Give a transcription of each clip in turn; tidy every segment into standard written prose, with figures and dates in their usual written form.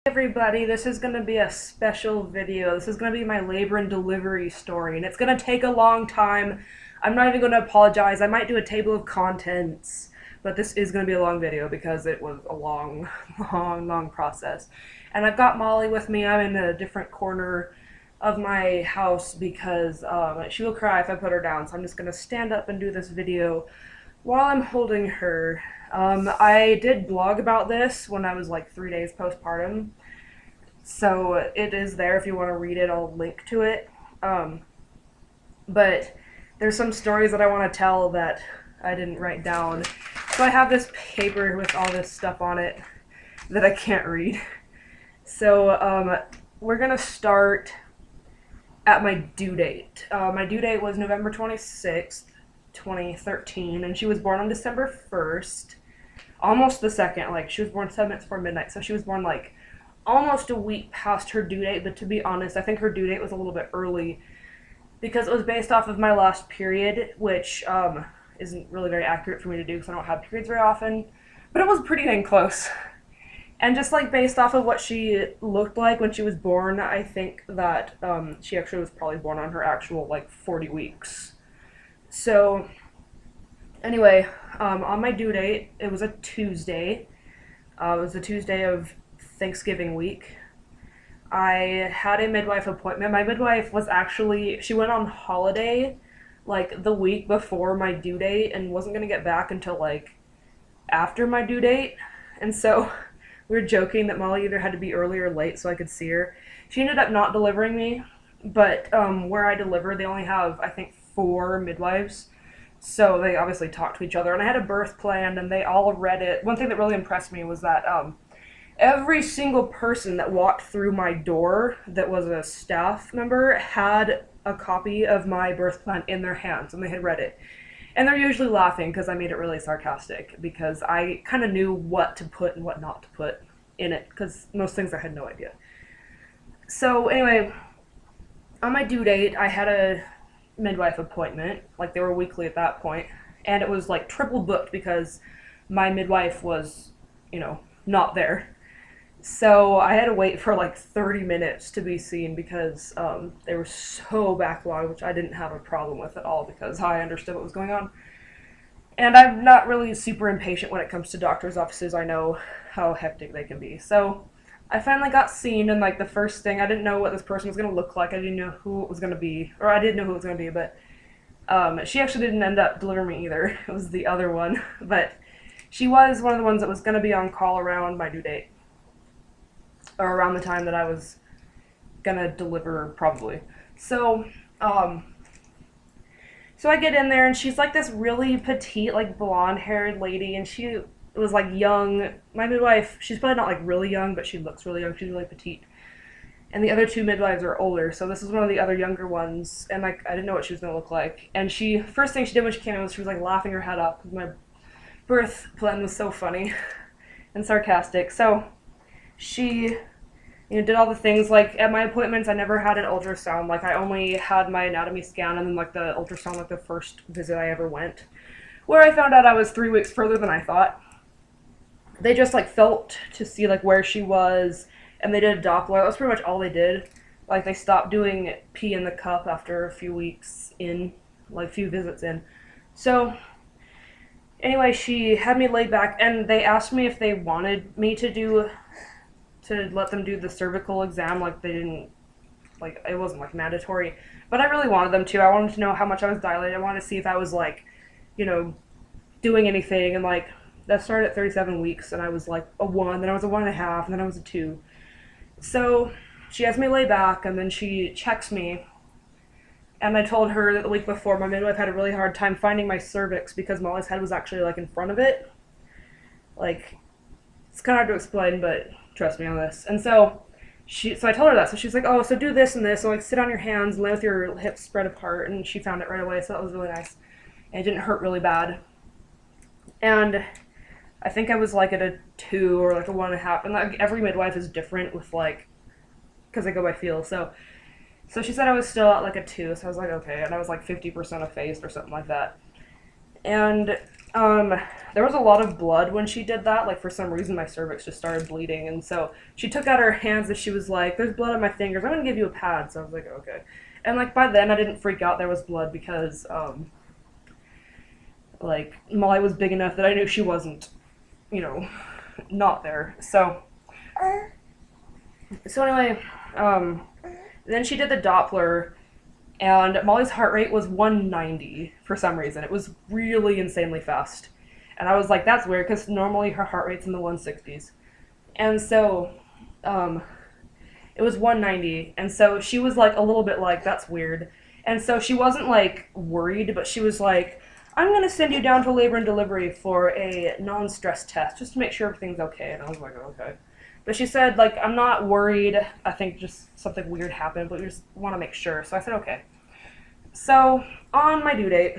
Everybody, this is going to be a special video. This is going to be my labor and delivery story, and it's going to take a long time. I'm not even going to apologize. I might do a table of contents, but this is going to be a long video because it was a long process. And I've got Molly with me. I'm in a different corner of my house because she will cry if I put her down, so I'm just going to stand up and do this video while I'm holding her. I did blog about this when I was like 3 days postpartum, so it is there if you want to read it. I'll link to it. But there's some stories that I want to tell that I didn't write down. So I have this paper with all this stuff on it that I can't read. So we're going to start at my due date. My due date was November 26th. 2013, and she was born on December 1st, almost the 2nd. Like, she was born 7 minutes before midnight, so she was born like almost a week past her due date. But to be honest, I think her due date was a little bit early because it was based off of my last period, which isn't really very accurate for me to do because I don't have periods very often, but it was pretty dang close. And just like based off of what she looked like when she was born, I think that she actually was probably born on her actual like 40 weeks. So, anyway, on my due date, it was a Tuesday. It was the Tuesday of Thanksgiving week. I had a midwife appointment. My midwife was actually, she went on holiday, like, the week before my due date and wasn't going to get back until, like, after my due date. And so, we were joking that Molly either had to be early or late so I could see her. She ended up not delivering me, but where I delivered, they only have, I think, 4 midwives, so they obviously talked to each other, and I had a birth plan and they all read it. One thing that really impressed me was that every single person that walked through my door that was a staff member had a copy of my birth plan in their hands, and they had read it. And they're usually laughing because I made it really sarcastic, because I kind of knew what to put and what not to put in it, because most things I had no idea. So anyway, on my due date, I had a midwife appointment. Like, they were weekly at that point, and it was like triple booked because my midwife was, you know, not there. So I had to wait for like 30 minutes to be seen because they were so backlogged, which I didn't have a problem with at all because I understood what was going on. And I'm not really super impatient when it comes to doctor's offices. I know how hectic they can be. So I finally got seen, and like the first thing, I didn't know what this person was going to look like. I didn't know who it was going to be, or I didn't know who it was going to be, but she actually didn't end up delivering me either. It was the other one, but she was one of the ones that was going to be on call around my due date, or around the time that I was going to deliver, probably. So, so I get in there, and she's like this really petite, like blonde-haired lady, and she was like young. My midwife, she's probably not like really young, but she looks really young. She's really petite. And the other 2 midwives are older, so this is one of the other younger ones, and like I didn't know what she was gonna look like. And she, first thing she did when she came in was she was like laughing her head up. My birth plan was so funny and sarcastic. So she, you know, did all the things. Like at my appointments, I never had an ultrasound. Like I only had my anatomy scan and then like the ultrasound, like the first visit I ever went, where I found out I was 3 weeks further than I thought. They just like felt to see like where she was, and they did a Doppler. That was pretty much all they did. Like they stopped doing pee in the cup after a few weeks in, like a few visits in. So anyway, she had me laid back, and they asked me if they wanted me to let them do the cervical exam. Like they didn't, like it wasn't like mandatory, but I really wanted them to. I wanted to know how much I was dilated. I wanted to see if I was like, you know, doing anything, and like that started at 37 weeks, and I was like a 1, then I was a 1.5, and then I was a 2. So she has me lay back, and then she checks me, and I told her that the week before my midwife had a really hard time finding my cervix because Molly's head was actually like in front of it. Like, it's kind of hard to explain, but trust me on this. And so I told her that. So she's like, oh, so do this and this. So like sit on your hands and lay with your hips spread apart, and she found it right away, so that was really nice. And it didn't hurt really bad. And I think I was like at a 2 or like a 1.5, and like every midwife is different with like, because they go by feel. So she said I was still at like a 2, so I was like, okay, and I was like 50% effaced or something like that. And there was a lot of blood when she did that. Like, for some reason, my cervix just started bleeding. And so she took out her hands and she was like, there's blood on my fingers. I'm going to give you a pad. So I was like, okay. And, like, by then I didn't freak out there was blood because, like, Molly was big enough that I knew she wasn't, you know, not there. So anyway, then she did the Doppler. And Molly's heart rate was 190 for some reason. It was really insanely fast. And I was like, that's weird, because normally her heart rate's in the 160s. And so, it was 190. And so she was like a little bit like, that's weird. And so she wasn't like worried, but she was like, I'm going to send you down to labor and delivery for a non-stress test, just to make sure everything's okay. And I was like, okay. But she said, like, I'm not worried. I think just something weird happened, but we just want to make sure. So I said, okay. So on my due date,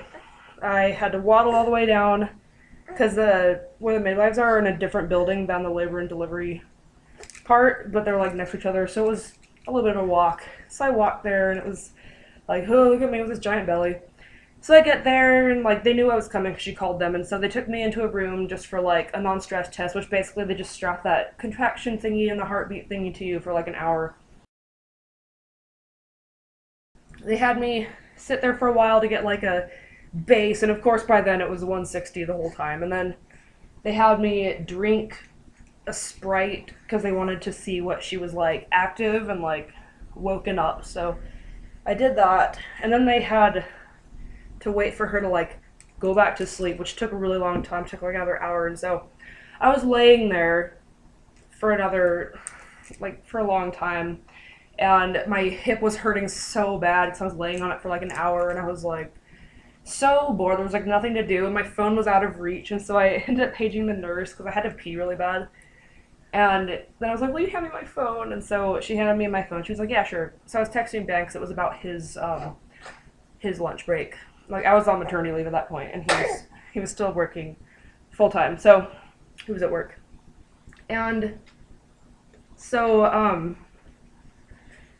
I had to waddle all the way down because where the midwives are in a different building than the labor and delivery part, but they're like next to each other. So it was a little bit of a walk. So I walked there and it was like, oh, look at me with this giant belly. So I get there, and, like, they knew I was coming because she called them, and so they took me into a room just for, like, a non-stress test, which basically they just strap that contraction thingy and the heartbeat thingy to you for, like, an hour. They had me sit there for a while to get, like, a base, and of course by then it was 160 the whole time, and then they had me drink a Sprite because they wanted to see what she was, like, active and, like, woken up, so I did that, and then they had to wait for her to, like, go back to sleep, which took a really long time, took like another hour, and so I was laying there for for a long time, and my hip was hurting so bad because I was laying on it for like an hour, and I was like so bored. There was like nothing to do, and my phone was out of reach, and so I ended up paging the nurse because I had to pee really bad, and then I was like, will you hand me my phone? And so she handed me my phone. She was like, yeah, sure. So I was texting Ben because it was about his lunch break. Like, I was on maternity leave at that point, and he was still working full-time, so he was at work. And so,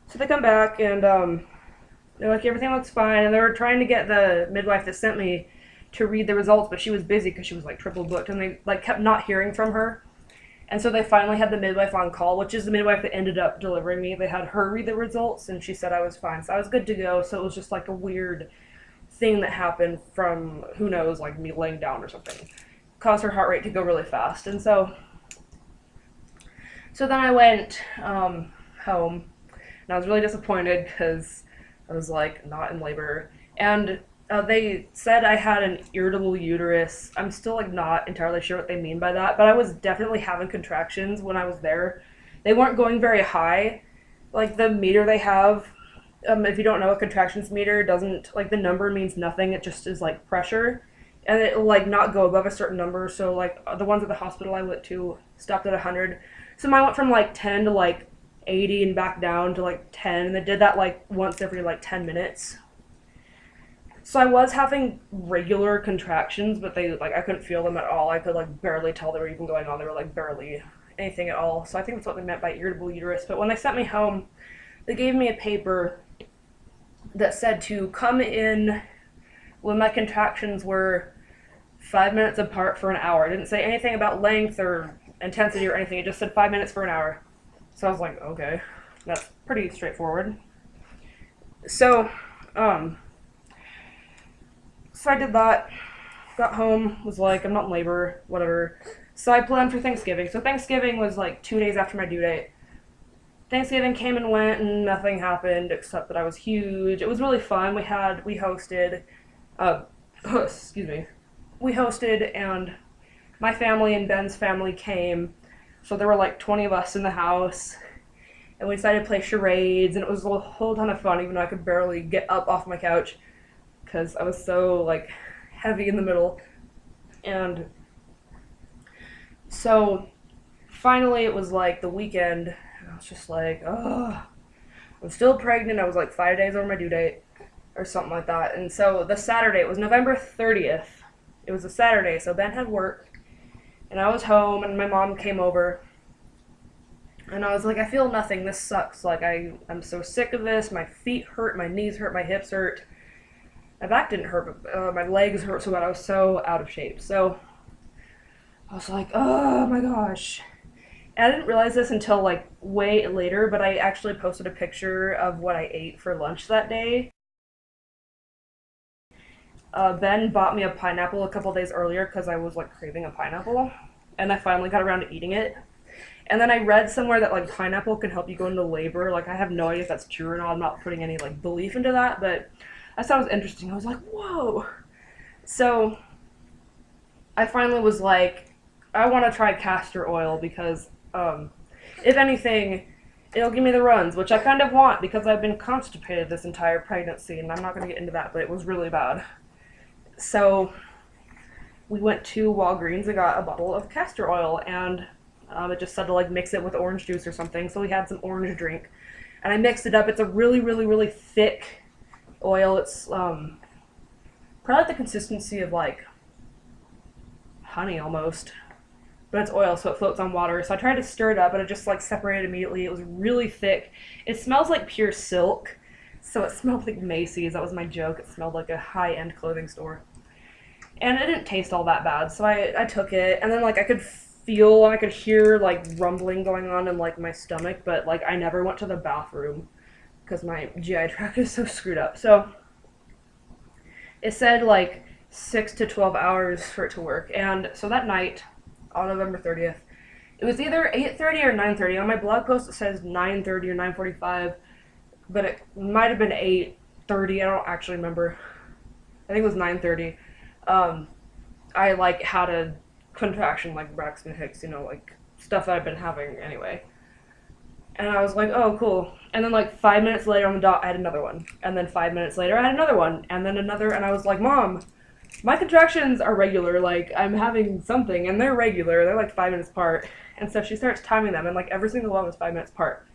so they come back, and they're like, everything looks fine, and they were trying to get the midwife that sent me to read the results, but she was busy because she was, like, triple booked, and they, like, kept not hearing from her. And so they finally had the midwife on call, which is the midwife that ended up delivering me. They had her read the results, and she said I was fine, so I was good to go, so it was just, like, a weird thing that happened from, who knows, like me laying down or something, caused her heart rate to go really fast. And so then I went home, and I was really disappointed because I was like not in labor, and they said I had an irritable uterus. I'm still like not entirely sure what they mean by that, but I was definitely having contractions when I was there. They weren't going very high. Like the meter they have, if you don't know, a contractions meter doesn't, like, the number means nothing, it just is, like, pressure, and it will, like, not go above a certain number, so, like, the ones at the hospital I went to stopped at 100, so mine went from, like, 10 to, like, 80 and back down to, like, 10, and they did that, like, once every, like, 10 minutes. So I was having regular contractions, but they, like, I couldn't feel them at all. I could, like, barely tell they were even going on. They were, like, barely anything at all, so I think that's what they meant by irritable uterus, but when they sent me home, they gave me a paper that said to come in when my contractions were 5 minutes apart for an hour. It didn't say anything about length or intensity or anything. It just said 5 minutes for an hour. So I was like, okay, that's pretty straightforward. So, so I did that, got home, was like, I'm not in labor, whatever. So I planned for Thanksgiving. So Thanksgiving was like 2 days after my due date. Thanksgiving came and went, and nothing happened except that I was huge. It was really fun. We hosted, we hosted, and my family and Ben's family came, so there were like 20 of us in the house, and we decided to play charades, and it was a whole ton of fun, even though I could barely get up off my couch, because I was so, like, heavy in the middle. And so finally it was like the weekend, and I was just like, oh, I'm still pregnant. I was like 5 days over my due date or something like that. And so the Saturday, it was November 30th. It was a Saturday, so Ben had work, and I was home, and my mom came over, and I was like, I feel nothing. This sucks. Like, I'm so sick of this. My feet hurt, my knees hurt, my hips hurt. My back didn't hurt, but my legs hurt so bad. I was so out of shape. So I was like, oh my gosh. And I didn't realize this until like way later, but I actually posted a picture of what I ate for lunch that day. Ben bought me a pineapple a couple days earlier because I was like craving a pineapple, and I finally got around to eating it. And then I read somewhere that like pineapple can help you go into labor. Like I have no idea if that's true or not. I'm not putting any like belief into that, but I thought it was interesting. I was like, whoa. So I finally was like, I want to try castor oil because if anything, it'll give me the runs, which I kind of want because I've been constipated this entire pregnancy, and I'm not going to get into that, but it was really bad. So we went to Walgreens and got a bottle of castor oil, and it just said to like mix it with orange juice or something. So we had some orange drink, and I mixed it up. It's a really, really, really thick oil. It's probably the consistency of like honey almost, but it's oil, so it floats on water. So I tried to stir it up, but it just like separated immediately. It was really thick. It smells like pure silk, so it smelled like Macy's. That was my joke. It smelled like a high-end clothing store. And it didn't taste all that bad, so I took it, and then like I could feel and I could hear like rumbling going on in like my stomach, but like I never went to the bathroom because my GI tract is so screwed up. So it said like 6 to 12 hours for it to work, and so that night on November 30th, it was either 8:30 or 9:30. On my blog post it says 9:30 or 9:45, but it might have been 8:30. I don't actually remember. I think it was 9:30. I like had a contraction like Braxton Hicks, you know, like stuff that I've been having anyway. And I was like, oh, cool. And then like 5 minutes later on the dot, I had another one. And then 5 minutes later, I had another one. And then another, and I was like, Mom, my contractions are regular. Like, I'm having something, and they're regular. They're like 5 minutes apart. And so she starts timing them, and like every single one was 5 minutes apart.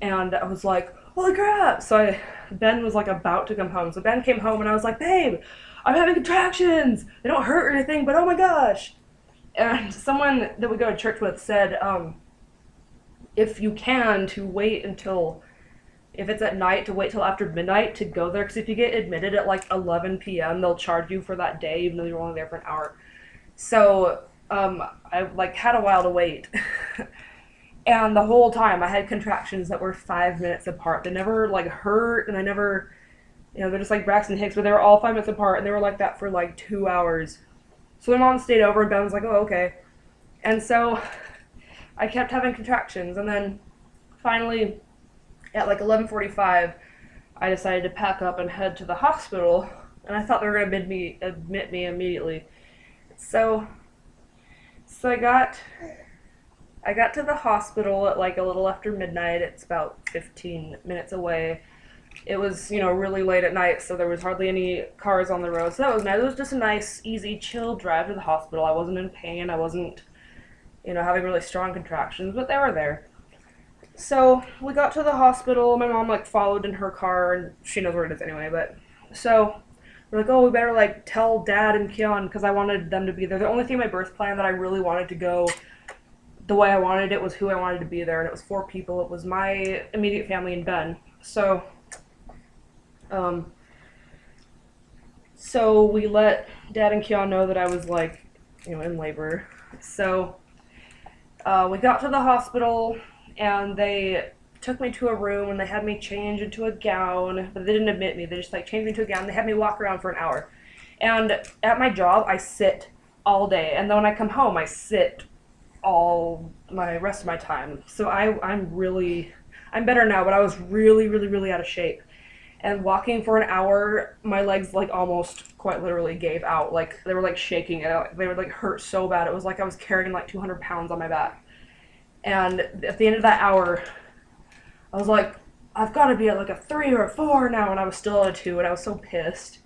And I was like, holy crap. So Ben was like about to come home. So Ben came home, and I was like, babe, I'm having contractions. They don't hurt or anything, but oh my gosh. And someone that we go to church with said, if you can, to wait until, if it's at night, to wait till after midnight to go there, because if you get admitted at like 11 p.m., they'll charge you for that day, even though you're only there for an hour. So I like had a while to wait. And the whole time I had contractions that were 5 minutes apart. They never like hurt, and I never, you know, they're just like Braxton Hicks, but they were all 5 minutes apart, and they were like that for like 2 hours. So my mom stayed over, and Ben was like, oh, okay. And so I kept having contractions, and then finally at like 11:45, I decided to pack up and head to the hospital, and I thought they were going to admit me immediately. So I got to the hospital at like a little after midnight. It's about 15 minutes away. It was, you know, really late at night, so there was hardly any cars on the road. So that was nice. It was just a nice, easy, chill drive to the hospital. I wasn't in pain. I wasn't, you know, having really strong contractions, but they were there. So we got to the hospital. My mom like followed in her car, and she knows where it is anyway. But so we're like, oh, we better like tell Dad and Keon, because I wanted them to be there. The only thing in my birth plan that I really wanted to go the way I wanted it was who I wanted to be there, and it was 4 people. It was my immediate family and Ben. So we let Dad and Keon know that I was like, you know, in labor. So we got to the hospital, and they took me to a room, and they had me change into a gown, but they didn't admit me. They just like changed me into a gown. They had me walk around for an hour. And at my job, I sit all day, and then when I come home, I sit all my rest of my time. So I'm better now, but I was really, really, really out of shape. And walking for an hour, my legs like almost quite literally gave out. Like they were like shaking it. They would like hurt so bad. It was like I was carrying like 200 pounds on my back. And at the end of that hour, I was like, I've got to be at like a 3 or a 4 now, and I was still at a 2, and I was so pissed.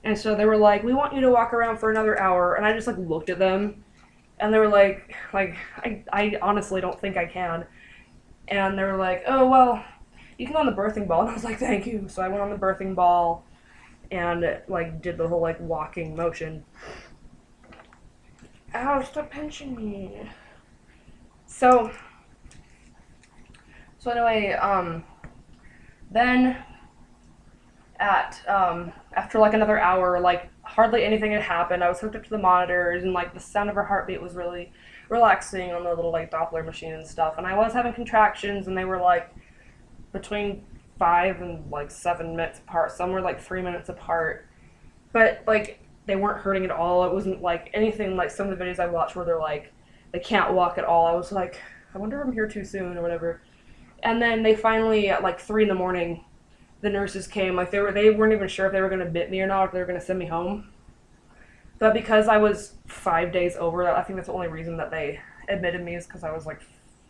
And so they were like, we want you to walk around for another hour, and I just like looked at them, and they were like I honestly don't think I can. And they were like, oh, well, you can go on the birthing ball. And I was like, thank you. So I went on the birthing ball and like did the whole like walking motion. Ow, stop pinching me. So anyway, then at after like another hour, like hardly anything had happened. I was hooked up to the monitors, and like the sound of her heartbeat was really relaxing on the little like Doppler machine and stuff. And I was having contractions, and they were like between 5 and like 7 minutes apart. Some were like 3 minutes apart, but like they weren't hurting at all. It wasn't like anything like some of the videos I watched where they're like they can't walk at all. I was like, I wonder if I'm here too soon or whatever. And then they finally at like 3 in the morning, the nurses came. Like they weren't even sure if they were gonna bit me or not, if they were gonna send me home. But because I was 5 days over, I think that's the only reason that they admitted me is because I was like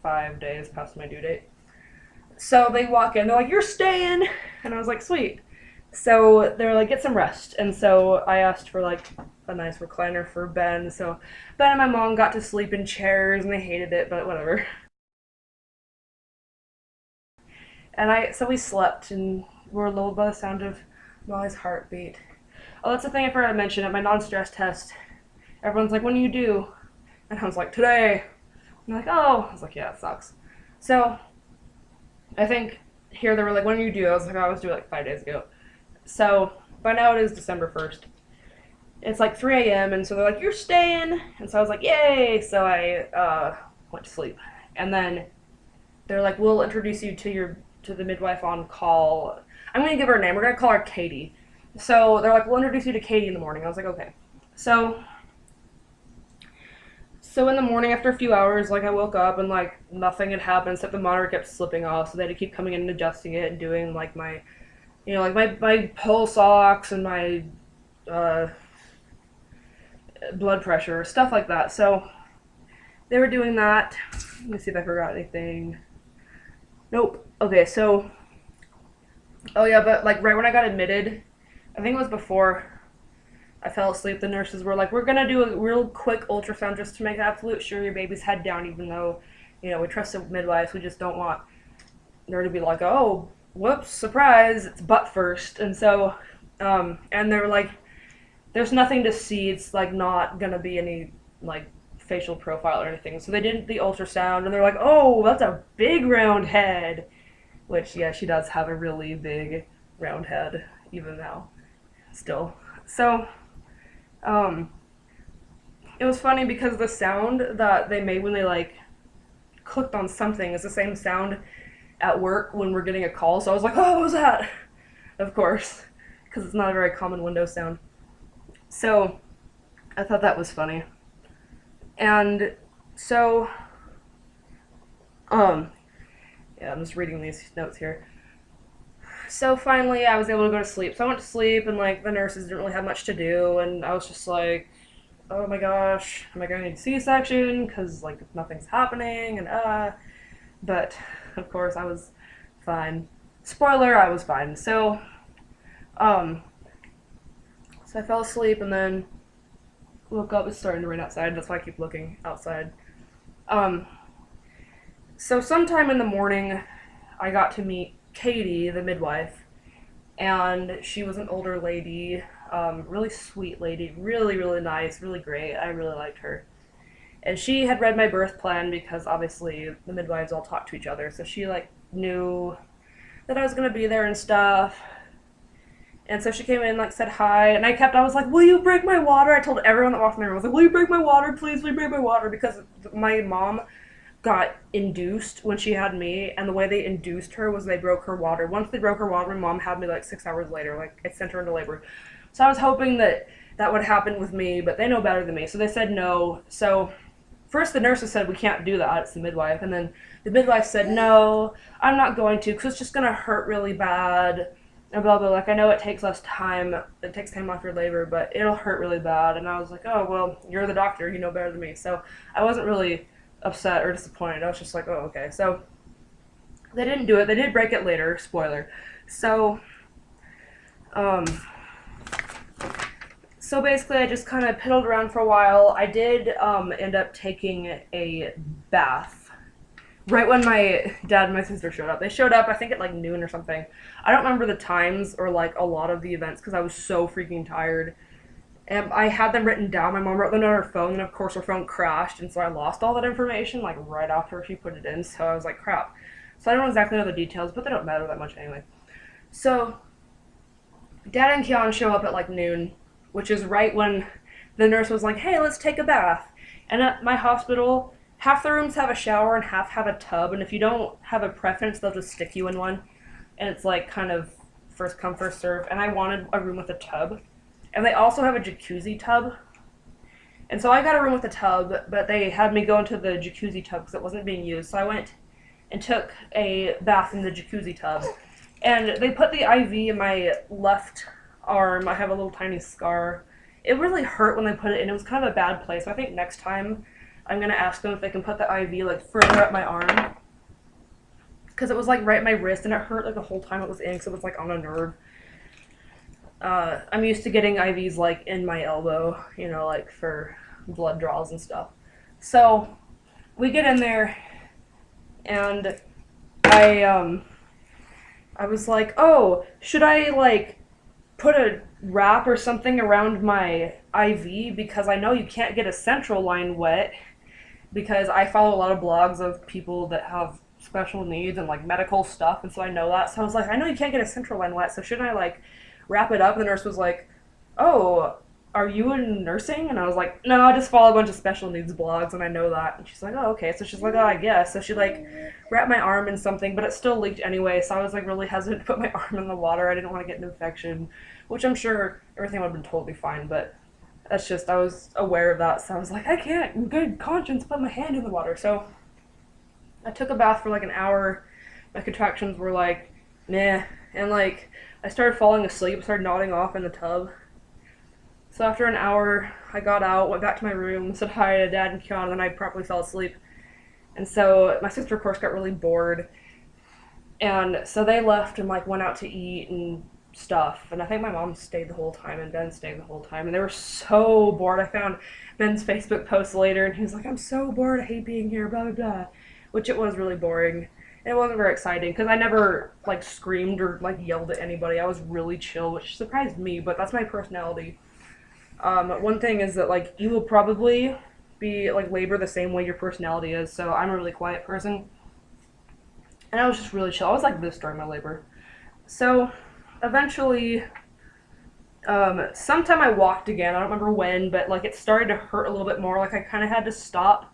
5 days past my due date. So they walk in, they're like, "You're staying," and I was like, "Sweet." So they're like, "Get some rest," and so I asked for like a nice recliner for Ben. So Ben and my mom got to sleep in chairs, and they hated it, but whatever. And so we slept, and we were lulled by the sound of Molly's heartbeat. Oh, that's the thing I forgot to mention. At my non-stress test, everyone's like, "When do you do?" And I was like, "Today." And they're like, "Oh." I was like, "Yeah, it sucks." So I think here they were like, "When do you do?" I was like, "I was due like 5 days ago." So by now it is December 1st. It's like 3 a.m. and so they're like, "You're staying." And so I was like, "Yay." So I went to sleep. And then they're like, "We'll introduce you to the midwife on call." I'm going to give her a name. We're going to call her Katie. So they're like, "We'll introduce you to Katie in the morning." I was like, "Okay." So in the morning, after a few hours, like I woke up and like nothing had happened except the monitor kept slipping off, so they had to keep coming in and adjusting it and doing like my, like my pulse ox and my uh, blood pressure, stuff like that. So they were doing that. Let me see if I forgot anything. Nope. Okay, so oh yeah, but like right when I got admitted, I think it was before I fell asleep, the nurses were like, "We're gonna do a real quick ultrasound just to make absolute sure your baby's head down, even though, we trust the midwives. We just don't want there to be like, oh, whoops, surprise, it's butt first." And so, and they were like, "There's nothing to see. It's like not gonna be any like facial profile or anything." So they did the ultrasound, and they're like, "Oh, that's a big round head," which yeah, she does have a really big round head even now, still. So it was funny because the sound that they made when they like clicked on something is the same sound at work when we're getting a call. So I was like, "Oh, what was that?" Of course, because it's not a very common Windows sound. So I thought that was funny. And so, yeah, I'm just reading these notes here. So finally, I was able to go to sleep. So I went to sleep, and like the nurses didn't really have much to do, and I was just like, "Oh my gosh, am I going to need a C-section? Because like nothing's happening," and but of course I was fine. Spoiler, I was fine. So I fell asleep and then woke up. It's starting to rain outside. That's why I keep looking outside. Um, so sometime in the morning, I got to meet Katie, the midwife, and she was an older lady, really sweet lady, really, really nice, really great. I really liked her. And she had read my birth plan because obviously the midwives all talk to each other, so she like knew that I was gonna be there and stuff. And so she came in, like said hi, and I was like, "Will you break my water?" I told everyone that walked in the room, I was like, "Will you break my water, please? Will you break my water?" Because my mom got induced when she had me, and the way they induced her was they broke her water. Once they broke her water, my mom had me like 6 hours later, like I sent her into labor. So I was hoping that that would happen with me, but they know better than me, so they said no. So first the nurses said, "We can't do that, it's the midwife," and then the midwife said, "No, I'm not going to, because it's just going to hurt really bad," and blah blah. Like, "I know it takes time off your labor, but it'll hurt really bad." And I was like, "Oh well, you're the doctor, you know better than me." So I wasn't really upset or disappointed. I was just like, "Oh, okay." So they didn't do it. They did break it later, spoiler. So basically I just kind of piddled around for a while. I did end up taking a bath right when my dad and my sister showed up. They showed up, I think, at like noon or something. I don't remember the times or like a lot of the events because I was so freaking tired. And I had them written down. My mom wrote them on her phone, and of course her phone crashed, and so I lost all that information like right after she put it in. So I was like, crap. So I don't exactly know the details, but they don't matter that much anyway. So Dad and Keon show up at like noon, which is right when the nurse was like, hey, let's take a bath. And at my hospital, half the rooms have a shower and half have a tub, and if you don't have a preference, they'll just stick you in one. And it's like kind of first come, first serve. And I wanted a room with a tub. And they also have a jacuzzi tub. And so I got a room with a tub, but they had me go into the jacuzzi tub because it wasn't being used. So I went and took a bath in the jacuzzi tub. And they put the IV in my left arm. I have a little tiny scar. It really hurt when they put it in. It was kind of a bad place. So I think next time I'm going to ask them if they can put the IV like further up my arm. Because it was like right at my wrist and it hurt like the whole time it was in because it was like on a nerve. I'm used to getting IVs like in my elbow, you know, like for blood draws and stuff. So we get in there and I was like, oh, should I like put a wrap or something around my IV because I know you can't get a central line wet because I follow a lot of blogs of people that have special needs and like medical stuff, and so I know that. So I was like, I know you can't get a central line wet, so shouldn't I like wrap it up? And the nurse was like, oh, are you in nursing? And I was like, no, I just follow a bunch of special needs blogs and I know that. And she's like, oh, okay. So she's like, oh, I guess. So she like wrapped my arm in something, but it still leaked anyway. So I was like really hesitant to put my arm in the water. I didn't want to get an infection, which I'm sure everything would have been totally fine. But that's just, I was aware of that. So I was like, I can't in good conscience put my hand in the water. So I took a bath for like an hour. My contractions were like, meh. And like, I started falling asleep, started nodding off in the tub. So after an hour, I got out, went back to my room, said hi to Dad and Keon, and then I properly fell asleep. And so my sister, of course, got really bored. And so they left and like went out to eat and stuff. And I think my mom stayed the whole time and Ben stayed the whole time. And they were so bored. I found Ben's Facebook post later and he was like, I'm so bored, I hate being here, blah, blah, blah. Which it was really boring. And it wasn't very exciting because I never like screamed or like yelled at anybody. I was really chill, which surprised me, but that's my personality. One thing is that like you will probably be like labor the same way your personality is, so I'm a really quiet person. And I was just really chill. I was like this during my labor. So eventually, sometime I walked again. I don't remember when, but like it started to hurt a little bit more. Like I kind of had to stop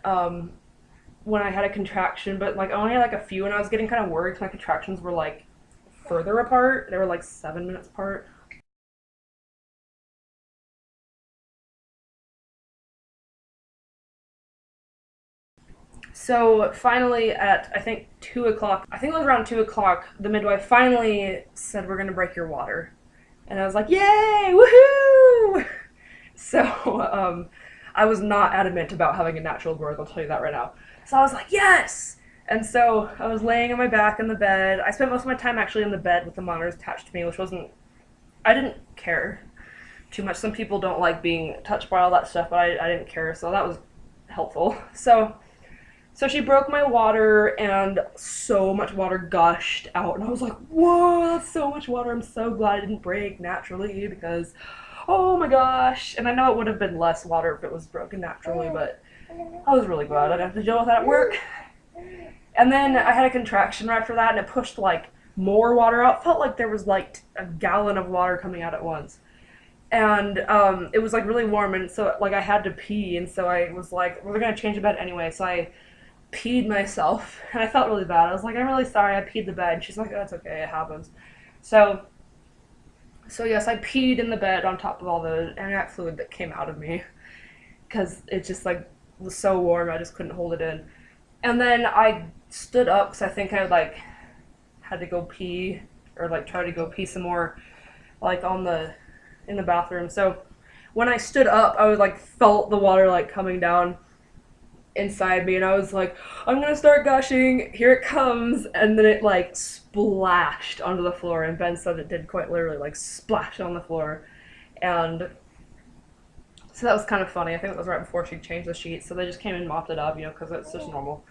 when I had a contraction, but like I only had like a few, and I was getting kind of worried because my contractions were like further apart. They were like 7 minutes apart. So finally at, I think 2 o'clock, I think it was around 2 o'clock, the midwife finally said, we're going to break your water. And I was like, yay, woohoo! So I was not adamant about having a natural birth, I'll tell you that right now. So I was like, yes! And so I was laying on my back in the bed. I spent most of my time actually in the bed with the monitors attached to me, which wasn't, I didn't care too much. Some people don't like being touched by all that stuff, but I didn't care, so that was helpful. So she broke my water, and so much water gushed out, and I was like, whoa, that's so much water. I'm so glad it didn't break naturally, because, oh my gosh. And I know it would have been less water if it was broken naturally, but I was really glad I didn't have to deal with that at work. And then I had a contraction right after that, and it pushed, like, more water out. It felt like there was, like, a gallon of water coming out at once. And it was, like, really warm, and so, like, I had to pee, and so I was like, we're gonna change the bed anyway, so I peed myself, and I felt really bad. I was like, I'm really sorry, I peed the bed. And she's like, oh, it's okay, it happens. So yes, I peed in the bed on top of all the amniotic fluid that came out of me, because it just, like, was so warm, I just couldn't hold it in. And then I stood up, because I think I, like, had to go pee, or, like, try to go pee some more, like, in the bathroom. So when I stood up, I was, like, felt the water, like, coming down inside me, and I was like, I'm gonna start gushing, here it comes, and then it like splashed onto the floor, and Ben said it did quite literally like splash on the floor. And so that was kind of funny. I think it was right before she changed the sheets, so they just came and mopped it up, you know, because it's just normal.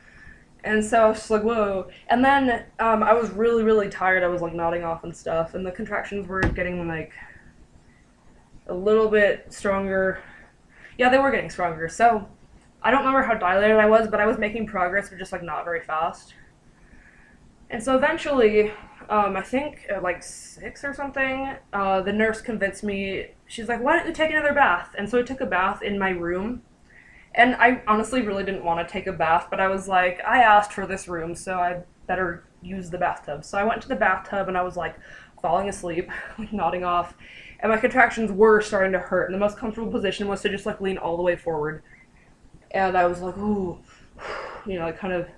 And so I was just like, whoa. And then I was really, really tired. I was like nodding off and stuff, and the contractions were getting like a little bit stronger. Yeah, they were getting stronger. So I don't remember how dilated I was, but I was making progress, but just like not very fast. And so eventually, I think at like 6 or something, the nurse convinced me, she's like, why don't you take another bath? And so I took a bath in my room. And I honestly really didn't want to take a bath, but I was like, I asked for this room, so I better use the bathtub. So I went to the bathtub and I was like falling asleep, like nodding off, and my contractions were starting to hurt. And the most comfortable position was to just like lean all the way forward. And I was like, ooh, like kind of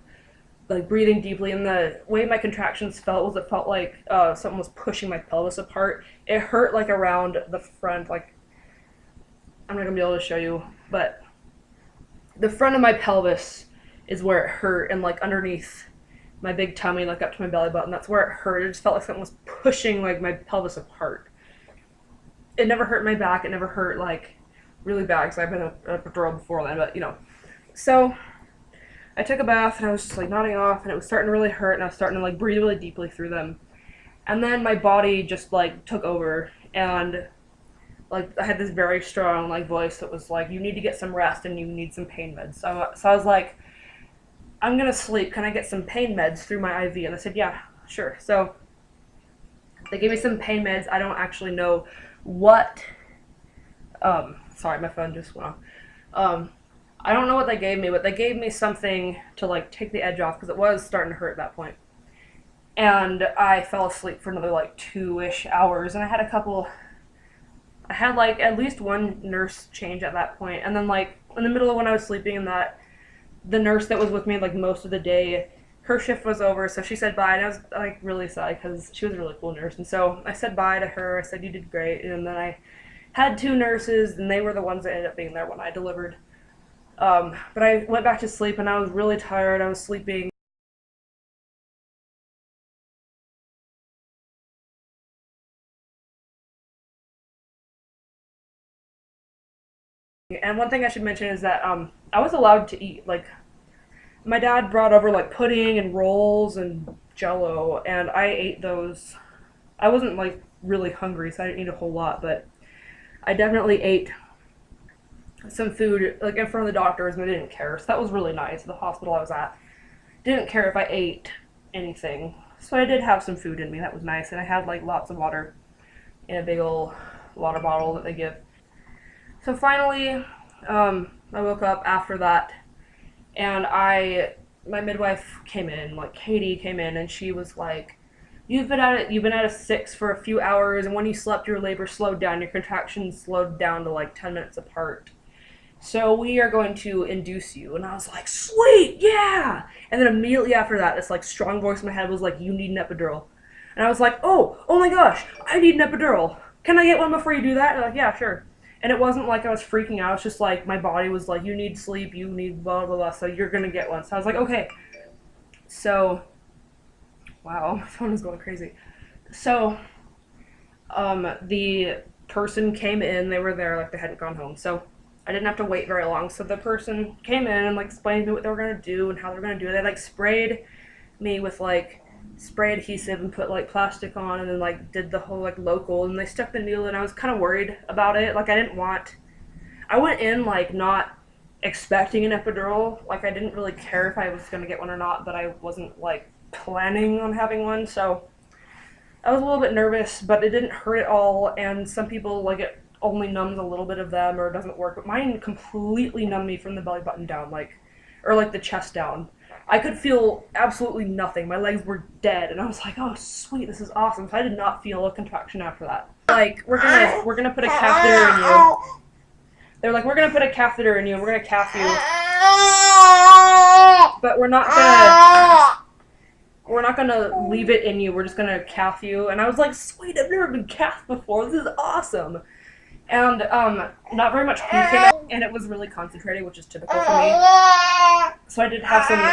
like breathing deeply. And the way my contractions felt was it felt like something was pushing my pelvis apart. It hurt like around the front, like I'm not gonna be able to show you, but the front of my pelvis is where it hurt, and like underneath my big tummy, like up to my belly button, that's where it hurt. It just felt like something was pushing like my pelvis apart. It never hurt my back. It never hurt like really bad because I've been an epidural before then, but So I took a bath and I was just like nodding off, and it was starting to really hurt, and I was starting to like breathe really deeply through them. And then my body just like took over, and like I had this very strong like voice that was like, you need to get some rest and you need some pain meds. So I was like, I'm gonna sleep, can I get some pain meds through my IV? And they said, yeah, sure. So they gave me some pain meds. I don't actually know what sorry, my phone just went off. I don't know what they gave me, but they gave me something to like take the edge off because it was starting to hurt at that point. And I fell asleep for another like 2-ish hours, and I had like at least one nurse change at that point. And then like in the middle of when I was sleeping, and that the nurse that was with me like most of the day, her shift was over, so she said bye, and I was like really sad because she was a really cool nurse. And so I said bye to her. I said, you did great. And then I had 2 nurses, and they were the ones that ended up being there when I delivered. But I went back to sleep, and I was really tired. I was sleeping. And one thing I should mention is that I was allowed to eat. Like, my dad brought over like pudding and rolls and Jello, and I ate those. I wasn't like really hungry, so I didn't eat a whole lot, but I definitely ate some food like in front of the doctors, and they didn't care. So that was really nice. The hospital I was at didn't care if I ate anything, so I did have some food in me. That was nice, and I had like lots of water in a big old water bottle that they give. So finally, I woke up after that, and my midwife came in, like Katie came in, and she was like, you've been at a 6 for a few hours, and when you slept, your labor slowed down, your contractions slowed down to like 10 minutes apart. So we are going to induce you. And I was like, sweet, yeah! And then immediately after that, this like strong voice in my head was like, you need an epidural. And I was like, oh my gosh, I need an epidural. Can I get one before you do that? And they're like, yeah, sure. And it wasn't like I was freaking out. It's just like my body was like, you need sleep, you need blah, blah, blah, so you're going to get one. So I was like, okay. So, wow, my phone is going crazy. So, the person came in. They were there, like they hadn't gone home. So I didn't have to wait very long. So the person came in and like explained to me what they were going to do and how they were going to do it. They like sprayed me with like spray adhesive and put like plastic on, and then like did the whole like local, and they stuck the needle in. I was kind of worried about it. Like I went in like not expecting an epidural. Like I didn't really care if I was going to get one or not, but I wasn't like planning on having one. So I was a little bit nervous, but it didn't hurt at all. And some people like it only numbs a little bit of them or doesn't work, but mine completely numbed me from the belly button down, or like the chest down. I could feel absolutely nothing. My legs were dead, and I was like, oh, sweet, this is awesome. So I did not feel a contraction after that. Like, we're gonna put a catheter in you. They're like, we're gonna put a catheter in you, and we're gonna cath you. But we're not gonna leave it in you. We're just gonna cath you. And I was like, sweet, I've never been cathed before. This is awesome. And not very much pee came out, and it was really concentrated, which is typical for me. So I did have some fluid.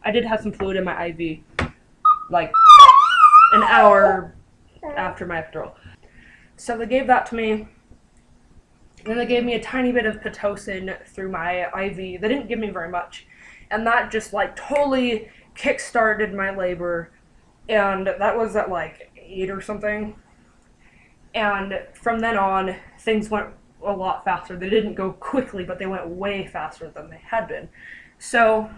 I did have some fluid in my IV, like an hour after my epidural. So they gave that to me. Then they gave me a tiny bit of Pitocin through my IV. They didn't give me very much, and that just like totally kick-started my labor. And that was at like 8 or something. And from then on, things went a lot faster. They didn't go quickly, but they went way faster than they had been. So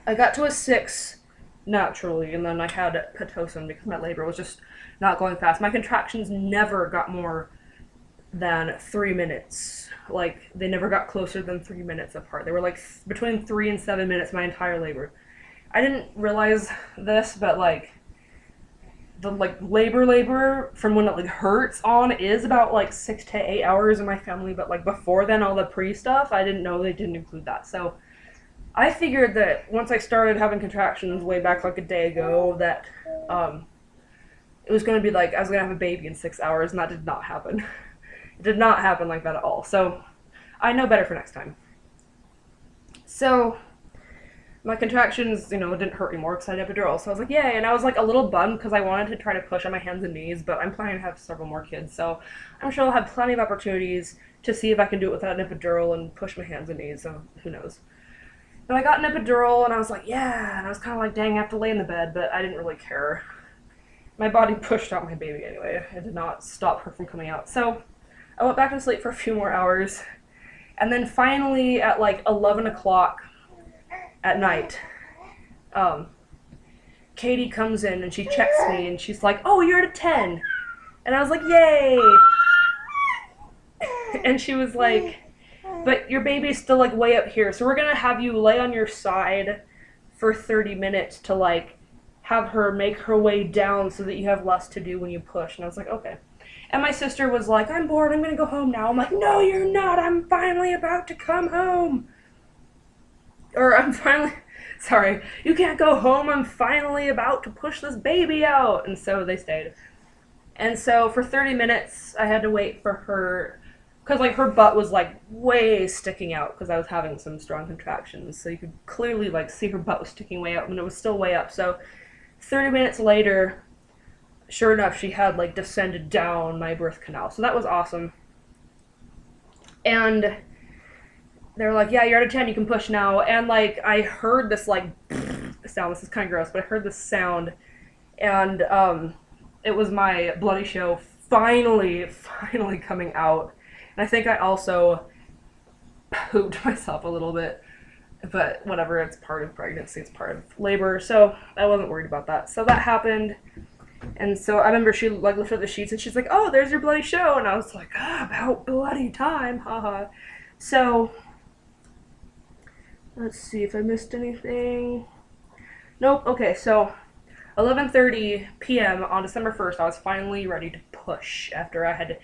I got to a 6 naturally, and then I had Pitocin because my labor was just not going fast. My contractions never got more than 3 minutes. Like, they never got closer than 3 minutes apart. They were like between 3 and 7 minutes my entire labor. I didn't realize this, but like the like labor from when it like hurts on is about like 6 to 8 hours in my family, but like before then, all the pre stuff, I didn't know they didn't include that. So I figured that once I started having contractions way back like a day ago, that it was going to be like I was going to have a baby in 6 hours, and that did not happen. It did not happen like that at all. So I know better for next time. So my contractions, you know, didn't hurt anymore because I had epidural. So I was like, yay. And I was like a little bummed because I wanted to try to push on my hands and knees, but I'm planning to have several more kids. So I'm sure I'll have plenty of opportunities to see if I can do it without an epidural and push my hands and knees. So who knows. But I got an epidural, and I was like, yeah, and I was kind of like, dang, I have to lay in the bed, but I didn't really care. My body pushed out my baby anyway. It did not stop her from coming out. So I went back to sleep for a few more hours, and then finally at like 11 o'clock at night, Katie comes in, and she checks me, and she's like, oh, you're at a 10. And I was like, yay! And she was like, but your baby's still like way up here, so we're gonna have you lay on your side for 30 minutes to like have her make her way down so that you have less to do when you push. And I was like, okay. And my sister was like, I'm bored, I'm gonna go home now. I'm like, no, you're not, I'm finally about to come home. Or I'm finally, sorry, you can't go home, I'm finally about to push this baby out. And so they stayed. And so for 30 minutes, I had to wait for her, because like her butt was like way sticking out because I was having some strong contractions. So you could clearly like see her butt was sticking way up, and it was still way up. So 30 minutes later, sure enough, she had like descended down my birth canal. So that was awesome. And they were like, yeah, you're at a 10, you can push now. And like I heard this like sound. This is kind of gross, but I heard this sound, and it was my bloody show finally coming out. And I think I also pooped myself a little bit, but whatever, it's part of pregnancy, it's part of labor, so I wasn't worried about that. So that happened, and so I remember she like lifted up the sheets, and she's like, oh, there's your bloody show, and I was like, about bloody time, haha. So, let's see if I missed anything. Nope, okay, so 11:30 p.m. on December 1st, I was finally ready to push after I had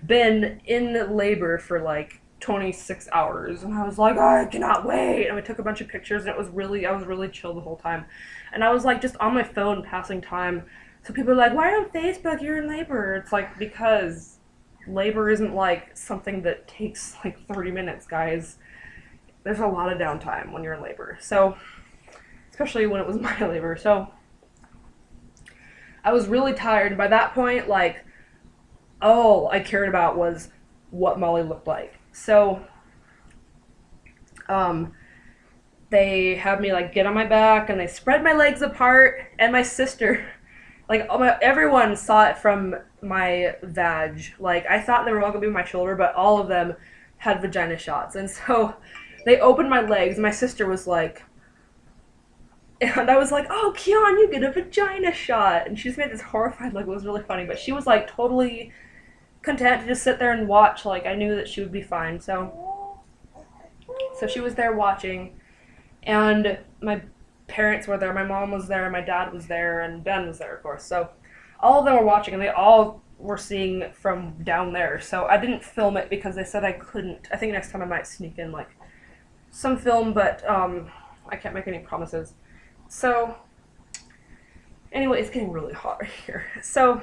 been in labor for like 26 hours, and I was like, oh, I cannot wait. And we took a bunch of pictures, and I was really chill the whole time. And I was like just on my phone passing time. So people are like, why on Facebook, you're in labor? It's like, because labor isn't like something that takes like 30 minutes, guys. There's a lot of downtime when you're in labor. So, especially when it was my labor. So I was really tired. By that point, like, all I cared about was what Molly looked like. So, they had me like get on my back, and they spread my legs apart, and my sister, like everyone saw it from my vag. Like I thought they were all gonna be my shoulder, but all of them had vagina shots. And so they opened my legs. My sister was like, and I was like, oh, Keon, you get a vagina shot. And she just made this horrified look. It was really funny. But she was like totally content to just sit there and watch. Like I knew that she would be fine. So she was there watching. And my parents were there. My mom was there. My dad was there. And Ben was there, of course. So all of them were watching. And they all were seeing from down there. So I didn't film it because they said I couldn't. I think next time I might sneak in like some film. But I can't make any promises. So, anyway, it's getting really hot right here. So,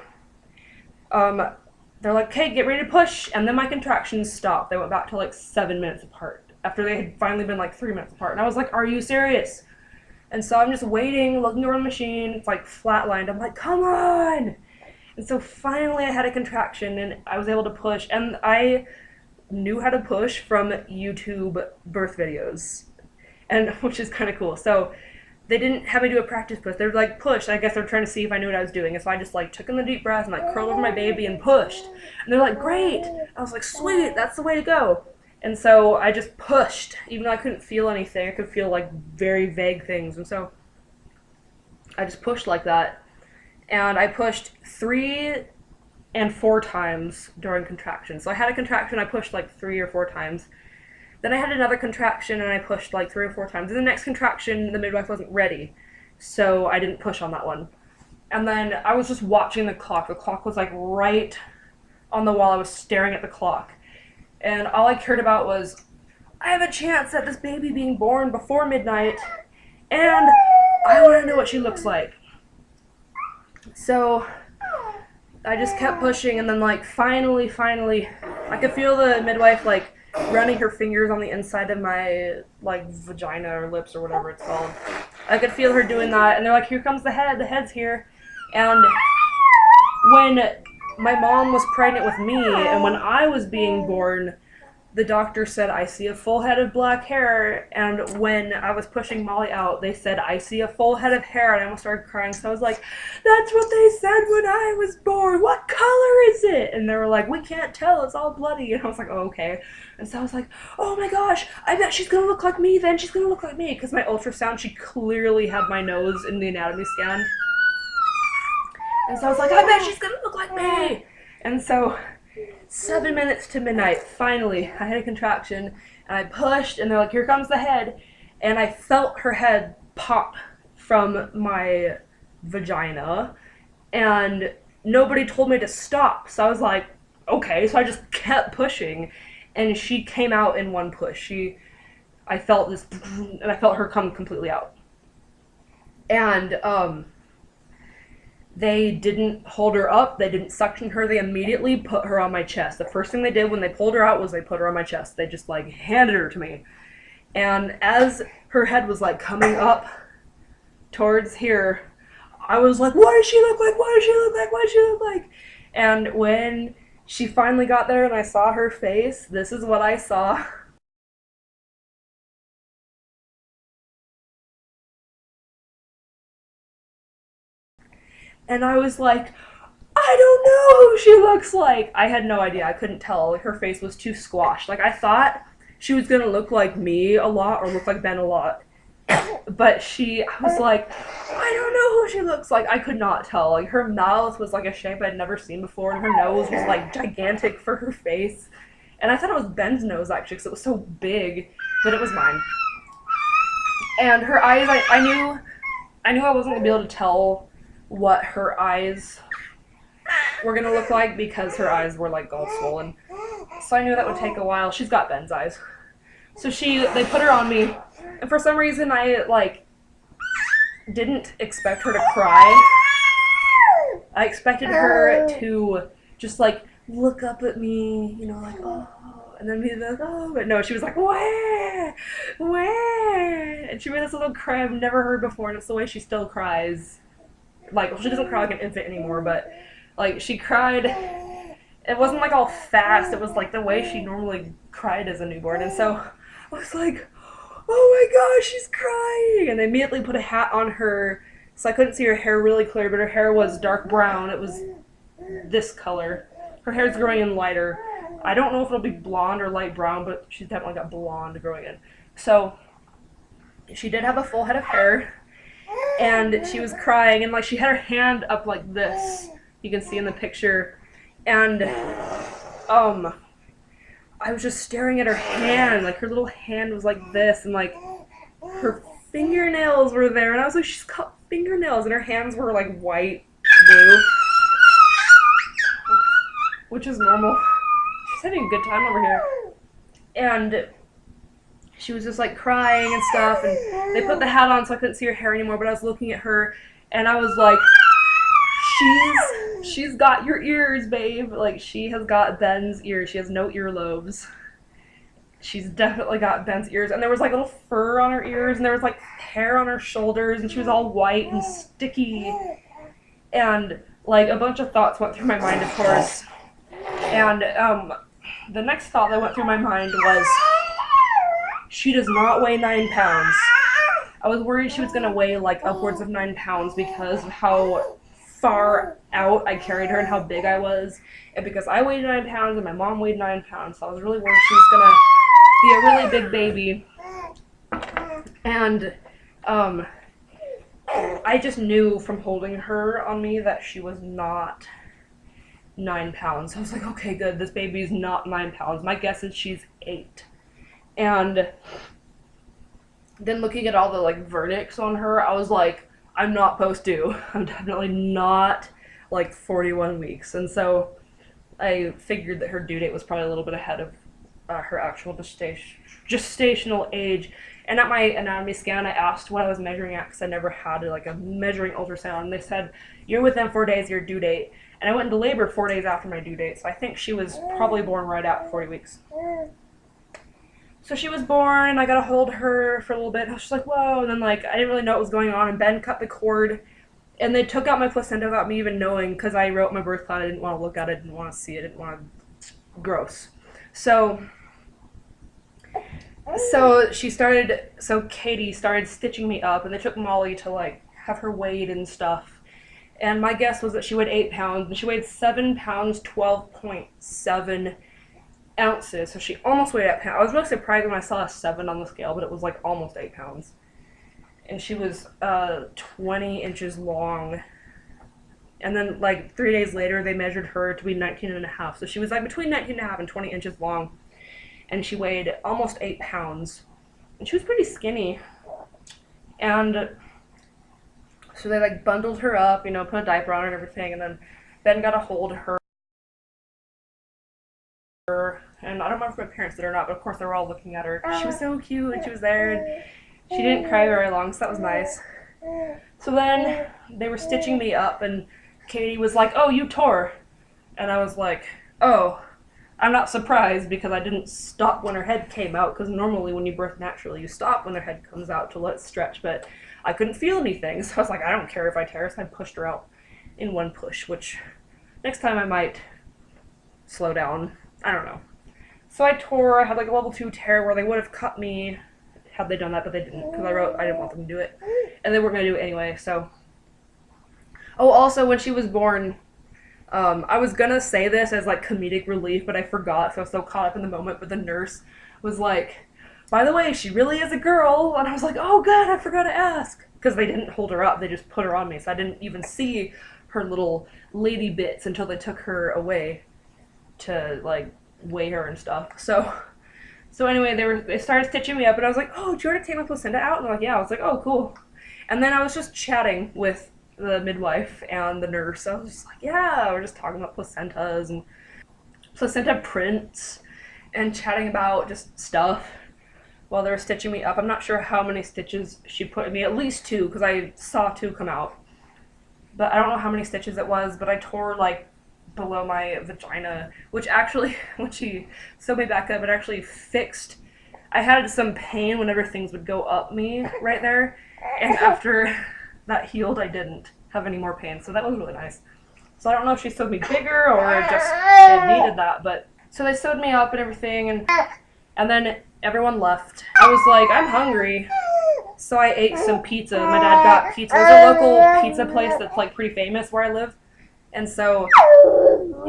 they're like, okay, get ready to push. And then my contractions stopped. They went back to like 7 minutes apart after they had finally been like 3 minutes apart. And I was like, are you serious? And so I'm just waiting, looking over the machine. It's like flatlined. I'm like, come on. And so finally I had a contraction, and I was able to push. And I knew how to push from YouTube birth videos, and which is kind of cool. So they didn't have me do a practice push. They were like, push. I guess they were trying to see if I knew what I was doing. And so I just like took in the deep breath and like curled over my baby and pushed. And they're like, great. I was like, sweet, that's the way to go. And so I just pushed, even though I couldn't feel anything. I could feel like very vague things. And so I just pushed like that. And I pushed 3 and 4 times during contractions. So I had a contraction, I pushed like 3 or 4 times. Then I had another contraction and I pushed like 3 or 4 times. And the next contraction, the midwife wasn't ready, so I didn't push on that one. And then I was just watching the clock. The clock was like right on the wall. I was staring at the clock. And all I cared about was, I have a chance at this baby being born before midnight, and I want to know what she looks like. So I just kept pushing, and then like finally, I could feel the midwife like running her fingers on the inside of my like vagina or lips or whatever it's called. I could feel her doing that, and they're like, here comes the head's here. And when my mom was pregnant with me, and when I was being born, the doctor said, I see a full head of black hair. And when I was pushing Molly out, they said, I see a full head of hair. And I almost started crying. So I was like, that's what they said when I was born. What color is it? And they were like, we can't tell. It's all bloody. And I was like, oh, okay. And so I was like, oh my gosh, I bet she's going to look like me then. She's going to look like me. Because my ultrasound, she clearly had my nose in the anatomy scan. And so I was like, I bet she's going to look like me. And so 7 minutes to midnight, finally, I had a contraction, and I pushed, and they're like, here comes the head, and I felt her head pop from my vagina, and nobody told me to stop, so I was like, okay, so I just kept pushing, and she came out in one push. I felt this, and I felt her come completely out. And, they didn't hold her up, they didn't suction her, they immediately put her on my chest. The first thing they did when they pulled her out was they put her on my chest. They just like handed her to me. And as her head was like coming up towards here, I was like, what does she look like? What does she look like? What does she look like? And when she finally got there and I saw her face, this is what I saw. And I was like, I don't know who she looks like. I had no idea. I couldn't tell. Like, her face was too squashed. Like, I thought she was gonna look like me a lot or look like Ben a lot. But I was like, I don't know who she looks like. I could not tell. Like, her mouth was like a shape I'd never seen before, and her nose was like gigantic for her face. And I thought it was Ben's nose actually, because it was so big, but it was mine. And her eyes, I knew I wasn't gonna be able to tell what her eyes were gonna look like because her eyes were like all swollen. So I knew that would take a while. She's got Ben's eyes. So they put her on me, and for some reason I like didn't expect her to cry. I expected her to just like look up at me, you know, like, oh, and then be like, oh, but no, she was like, wah, wah, and she made this little cry I've never heard before, and it's the way she still cries. Like, well, she doesn't cry like an infant anymore, but, like, she cried, it wasn't, like, all fast, it was, like, the way she normally cried as a newborn, and so I was like, oh my gosh, she's crying, and I immediately put a hat on her, so I couldn't see her hair really clear, but her hair was dark brown, it was this color. Her hair's growing in lighter. I don't know if it'll be blonde or light brown, but she's definitely got blonde growing in. So, she did have a full head of hair, and she was crying, and like she had her hand up like this, you can see in the picture, and I was just staring at her hand, like her little hand was like this, and like her fingernails were there, and I was like, she's got fingernails, and her hands were like white blue, which is normal. She's having a good time over here. And she was just like crying and stuff, and they put the hat on so I couldn't see her hair anymore, but I was looking at her and I was like, she's got your ears, babe. Like, she has got Ben's ears. She has no earlobes. She's definitely got Ben's ears. And there was like little fur on her ears, and there was like hair on her shoulders, and she was all white and sticky. And like a bunch of thoughts went through my mind, of course. And the next thought that went through my mind was, she does not weigh 9 pounds. I was worried she was going to weigh like upwards of 9 pounds because of how far out I carried her and how big I was. And because I weighed 9 pounds and my mom weighed 9 pounds, so I was really worried she was going to be a really big baby. And I just knew from holding her on me that she was not 9 pounds. I was like, okay, good, this baby's not 9 pounds. My guess is she's 8. And then looking at all the like verdicts on her, I was like, I'm not post-due. I'm definitely not like 41 weeks. And so I figured that her due date was probably a little bit ahead of her actual gestational age. And at my anatomy scan, I asked what I was measuring at because I never had like a measuring ultrasound. And they said, you're within 4 days of your due date. And I went into labor 4 days after my due date, so I think she was probably born right at 40 weeks. So she was born, and I got to hold her for a little bit. I was just like, whoa, and then like I didn't really know what was going on, and Ben cut the cord, and they took out my placenta without me even knowing, because I wrote my birth plan. I didn't want to look at it, didn't want to see it, didn't want to, gross. So Katie started stitching me up, and they took Molly to like have her weighed and stuff. And my guess was that she weighed 8 pounds, and she weighed 7 pounds, 12.7 ounces. So she almost weighed 8 pounds. I was really surprised when I saw a 7 on the scale, but it was like almost 8 pounds. And she was 20 inches long. And then like 3 days later, they measured her to be 19 and a half. So she was like between 19 and a half and 20 inches long. And she weighed almost 8 pounds. And she was pretty skinny. And so they like bundled her up, you know, put a diaper on her and everything, and then Ben got a hold of her. And I don't remember if my parents did or not, but of course they were all looking at her. She was so cute, and she was there, and she didn't cry very long, so that was nice. So then they were stitching me up, and Katie was like, oh, you tore. And I was like, oh, I'm not surprised, because I didn't stop when her head came out, because normally when you birth naturally, you stop when their head comes out to let it stretch, but I couldn't feel anything, so I was like, I don't care if I tear, so I pushed her out in one push, which next time I might slow down. I don't know. So I tore. I had like a level 2 tear where they would have cut me had they done that, but they didn't, because I didn't want them to do it, and they weren't going to do it anyway, so. Oh, also, when she was born, I was going to say this as like comedic relief, but I forgot, so I was so caught up in the moment, but the nurse was like, by the way, she really is a girl, and I was like, oh god, I forgot to ask, because they didn't hold her up, they just put her on me, so I didn't even see her little lady bits until they took her away to, like, weigh her and stuff. So anyway, they started stitching me up, and I was like, oh, do you want to take my placenta out? And they're like, yeah. I was like, oh, cool. And then I was just chatting with the midwife and the nurse. I was just like, yeah, we're just talking about placentas and placenta prints and chatting about just stuff while they were stitching me up. I'm not sure how many stitches she put in me, at least 2, because I saw 2 come out. But I don't know how many stitches it was, but I tore, like, below my vagina, which actually, when she sewed me back up, it actually fixed. I had some pain whenever things would go up me right there, and after that healed, I didn't have any more pain, so that was really nice. So I don't know if she sewed me bigger or just it needed that, but so they sewed me up and everything, and then everyone left. I was like, I'm hungry, so I ate some pizza. My dad got pizza. There's a local pizza place that's like pretty famous where I live, and so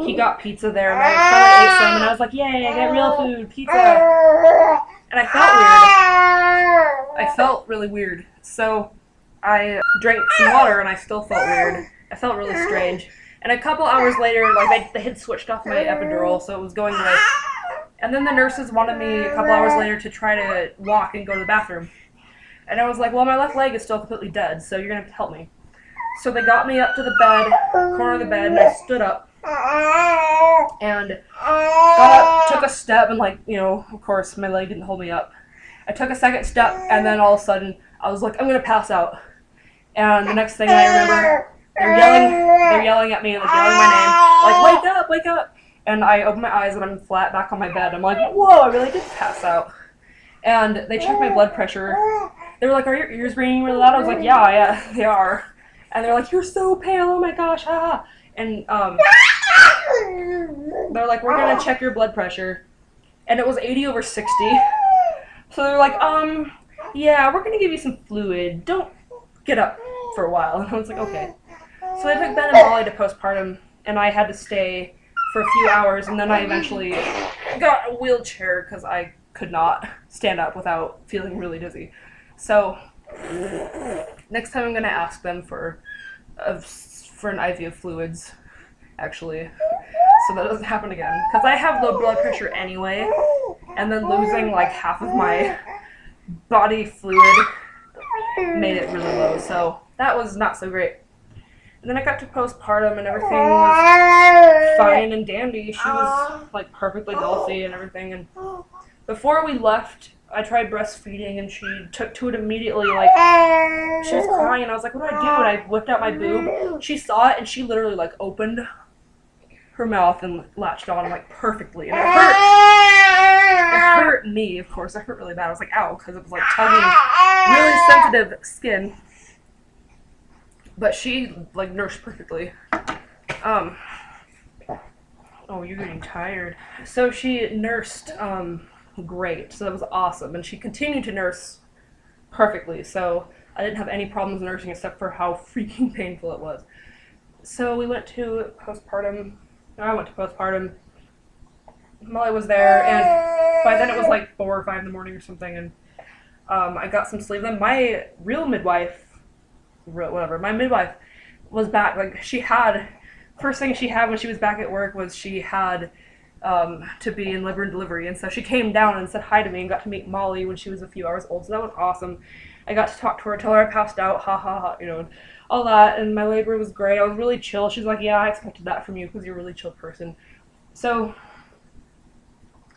he got pizza there, and I finally ate some, and I was like, yay, I get real food, pizza. And I felt weird. I felt really weird. So I drank some water, and I still felt weird. I felt really strange. And a couple hours later, like they had switched off my epidural, so it was going away. And then the nurses wanted me a couple hours later to try to walk and go to the bathroom. And I was like, well, my left leg is still completely dead, so you're going to have to help me. So they got me up to the bed, corner of the bed, and I stood up. And got up, took a step, and like, you know, of course, my leg didn't hold me up. I took a second step, and then all of a sudden, I was like, I'm going to pass out. And the next thing I remember, they're yelling at me, and they're yelling my name, like, wake up, wake up. And I open my eyes, and I'm flat back on my bed. I'm like, whoa, I really did pass out. And they checked my blood pressure. They were like, are your ears ringing really loud? I was like, yeah, they are. And they're like, you're so pale, oh my gosh, ah. And they're like, we're gonna check your blood pressure. And it was 80/60. So they're like, yeah, we're gonna give you some fluid. Don't get up for a while. And I was like, okay. So I took Ben and Molly to postpartum, and I had to stay for a few hours, and then I eventually got a wheelchair because I could not stand up without feeling really dizzy. So Next time I'm gonna ask them for an IV of fluids, actually, so that doesn't happen again. Because I have low blood pressure anyway, and then losing like half of my body fluid made it really low, so that was not so great. And then I got to postpartum and everything was fine and dandy. She was like perfectly healthy and everything. And before we left, I tried breastfeeding and she took to it immediately. Like, she was crying and I was like, what do I do? And I whipped out my boob. She saw it and she literally like opened her mouth and latched on like perfectly. And it hurt. It hurt me, of course. It hurt really bad. I was like, ow, because it was like tugging really sensitive skin. But she, like, nursed perfectly. Oh, you're getting tired. So she nursed, great. So that was awesome. And she continued to nurse perfectly. So I didn't have any problems nursing except for how freaking painful it was. So we went to postpartum. I went to postpartum. Molly was there. And by then it was like 4 or 5 in the morning or something. And I got some sleep. Then my real midwife, my midwife was back. Like, she had, first thing she had when she was back at work was she had to be in labor and delivery, and so she came down and said hi to me and got to meet Molly when she was a few hours old, so that was awesome. I got to talk to her, tell her I passed out, ha ha ha, you know, and all that, and my labor was great. I was really chill. She's like, yeah, I expected that from you because you're a really chill person. So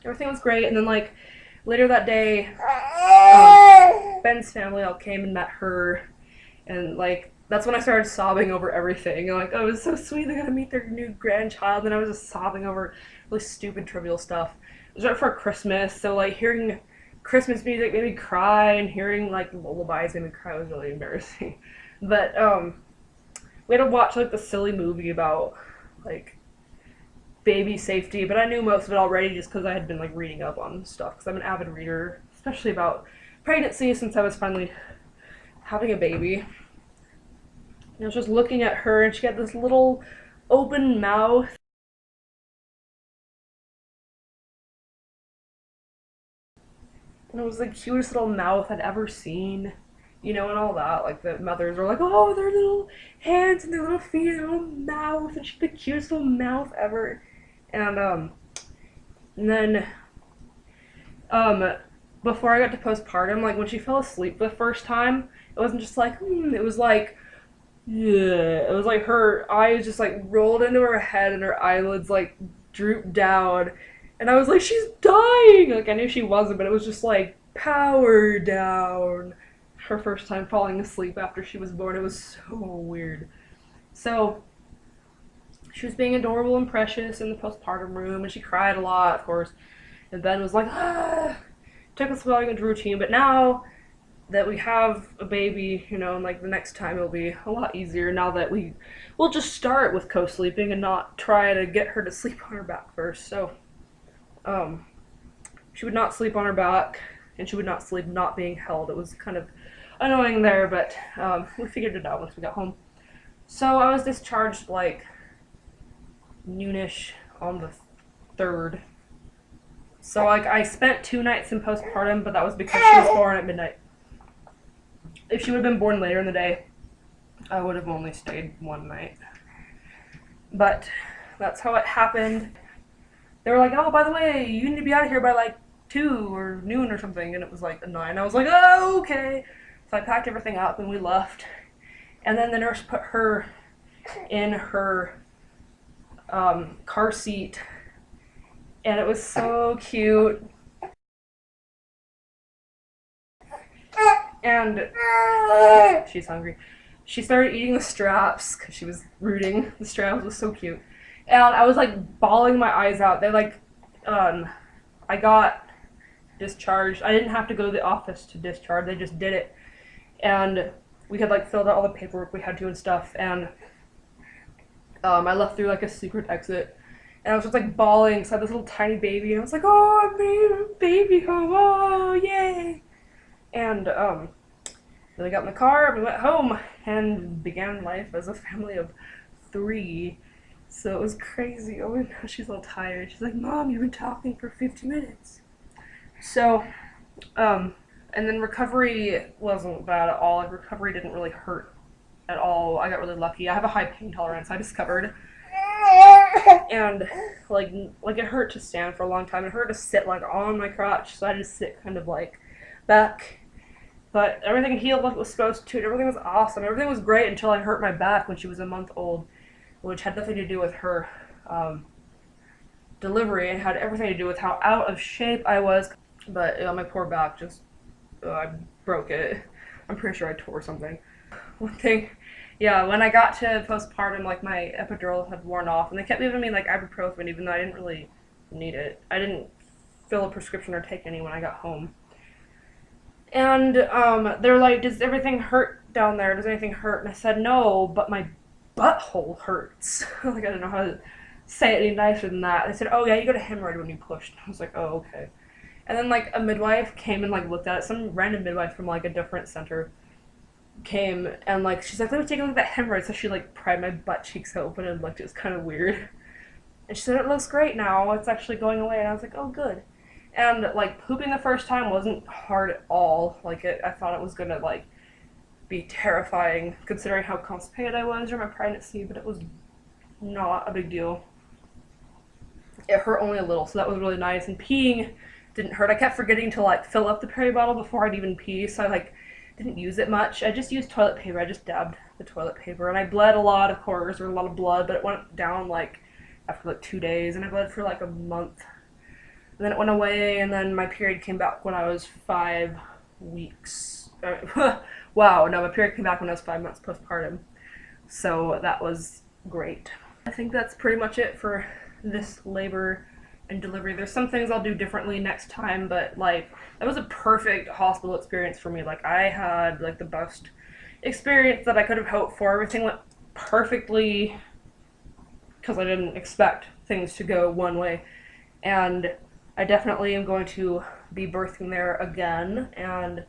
everything was great. And then like later that day, Ben's family all came and met her. And, like, that's when I started sobbing over everything. And, like, oh, it was so sweet. They got to meet their new grandchild. And I was just sobbing over really stupid, trivial stuff. It was right before Christmas. So, like, hearing Christmas music made me cry. And hearing, like, lullabies made me cry. Was really embarrassing. But, we had to watch, like, the silly movie about, like, baby safety. But I knew most of it already just because I had been, like, reading up on stuff. Because I'm an avid reader. Especially about pregnancy since I was finally having a baby. And I was just looking at her and she had this little open mouth. And it was the cutest little mouth I'd ever seen. You know, and all that. Like, the mothers were like, oh, their little hands and their little feet and their little mouth. And she had the cutest little mouth ever. And then, before I got to postpartum, like, when she fell asleep the first time, it wasn't just like, it was like, yeah. It was like her eyes just like rolled into her head and her eyelids like drooped down. And I was like, she's dying! Like, I knew she wasn't, but it was just like, power down. Her first time falling asleep after she was born. It was so weird. So, she was being adorable and precious in the postpartum room, and she cried a lot, of course. And Ben was like, ah! Took us a while to get into routine, but now that we have a baby, you know, and like the next time it'll be a lot easier now that we'll just start with co-sleeping and not try to get her to sleep on her back first. So, she would not sleep on her back, and she would not sleep not being held. It was kind of annoying there, but we figured it out once we got home. So I was discharged like noonish on the 3rd. So like I spent 2 nights in postpartum, but that was because she was born at midnight. If she would have been born later in the day, I would have only stayed 1 night. But that's how it happened. They were like, oh, by the way, you need to be out of here by like 2 or noon or something. And it was like 9. I was like, oh, okay. So I packed everything up and we left. And then the nurse put her in her car seat. And it was so cute. And she's hungry. She started eating the straps because she was rooting the straps. It was so cute. And I was like bawling my eyes out. They like, I got discharged. I didn't have to go to the office to discharge. They just did it. And we had like filled out all the paperwork we had to and stuff. And I left through like a secret exit. And I was just like bawling because I had this little tiny baby. And I was like, oh, I made a baby home. Oh, yay. And then we got in the car, we went home, and began life as a family of 3. So it was crazy. Oh, now she's all tired. She's like, Mom, you've been talking for 50 minutes. So, And then recovery wasn't bad at all. Like, recovery didn't really hurt at all. I got really lucky. I have a high pain tolerance, I discovered. And like it hurt to stand for a long time. It hurt to sit like on my crotch, so I had to sit kind of like back. But everything healed like it was supposed to. Everything was awesome. Everything was great until I hurt my back when she was a month old, which had nothing to do with her delivery. It had everything to do with how out of shape I was. But my poor back just, I broke it. I'm pretty sure I tore something. One thing, yeah, when I got to postpartum, like my epidural had worn off, and they kept giving me like ibuprofen, even though I didn't really need it. I didn't fill a prescription or take any when I got home. And they're like, does everything hurt down there? Does anything hurt? And I said, no, but my butthole hurts. Like, I don't know how to say it any nicer than that. They said, oh yeah, you got a hemorrhoid when you pushed. I was like, oh, okay. And then like a midwife came and like looked at it. Some random midwife from like a different center came and like she's like, let me take a look at that hemorrhoid. So she like pried my butt cheeks open and like it was kind of weird. And she said, it looks great now. It's actually going away. And I was like, oh, good. And like pooping the first time wasn't hard at all. Like I thought it was gonna like be terrifying considering how constipated I was during my pregnancy, but it was not a big deal. It hurt only a little, so that was really nice. And peeing didn't hurt. I kept forgetting to like fill up the peri bottle before I'd even pee, so I like didn't use it much. I just used toilet paper. I just dabbed the toilet paper, and I bled a lot, of course. There was a lot of blood, but it went down like after like 2 days, and I bled for like a month. And then it went away, and then my period came back when I was 5 weeks. Wow, no, my period came back when I was 5 months postpartum. So that was great. I think that's pretty much it for this labor and delivery. There's some things I'll do differently next time, but like that was a perfect hospital experience for me. Like I had like the best experience that I could have hoped for. Everything went perfectly because I didn't expect things to go one way, and I definitely am going to be birthing there again, and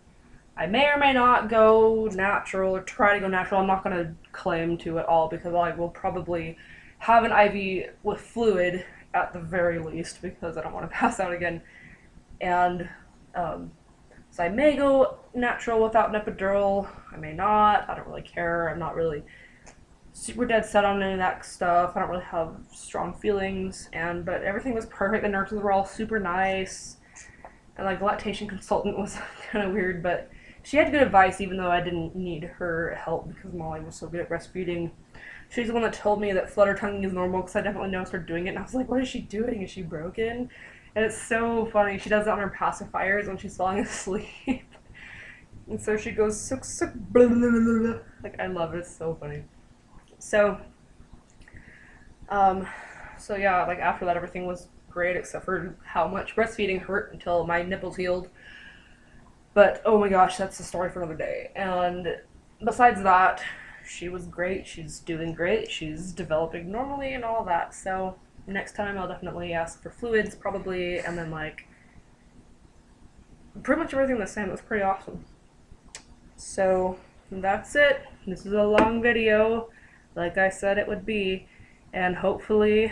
I may or may not go natural or try to go natural. I'm not going to claim to at all because I will probably have an IV with fluid at the very least because I don't want to pass out again. And so I may go natural without an epidural. I may not. I don't really care. I'm not really super dead set on any of that stuff. I don't really have strong feelings. But everything was perfect. The nurses were all super nice. And like the lactation consultant was kind of weird, but she had good advice even though I didn't need her help because Molly was so good at breastfeeding. She's the one that told me that flutter tonguing is normal because I definitely noticed her doing it, and I was like, what is she doing? Is she broken? And it's so funny. She does it on her pacifiers when she's falling asleep. And so she goes, suck, suck, blah, blah, blah, blah. Like, I love it. It's so funny. So yeah, like after that, everything was great except for how much breastfeeding hurt until my nipples healed. But, oh my gosh, that's a story for another day. And besides that, she was great, she's doing great, she's developing normally and all that, so next time I'll definitely ask for fluids probably, and then like pretty much everything the same. It was pretty awesome. So that's it. This is a long video like I said it would be, and hopefully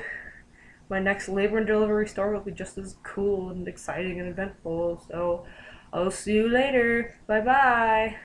my next labor and delivery story will be just as cool and exciting and eventful. So I'll see you later. Bye bye.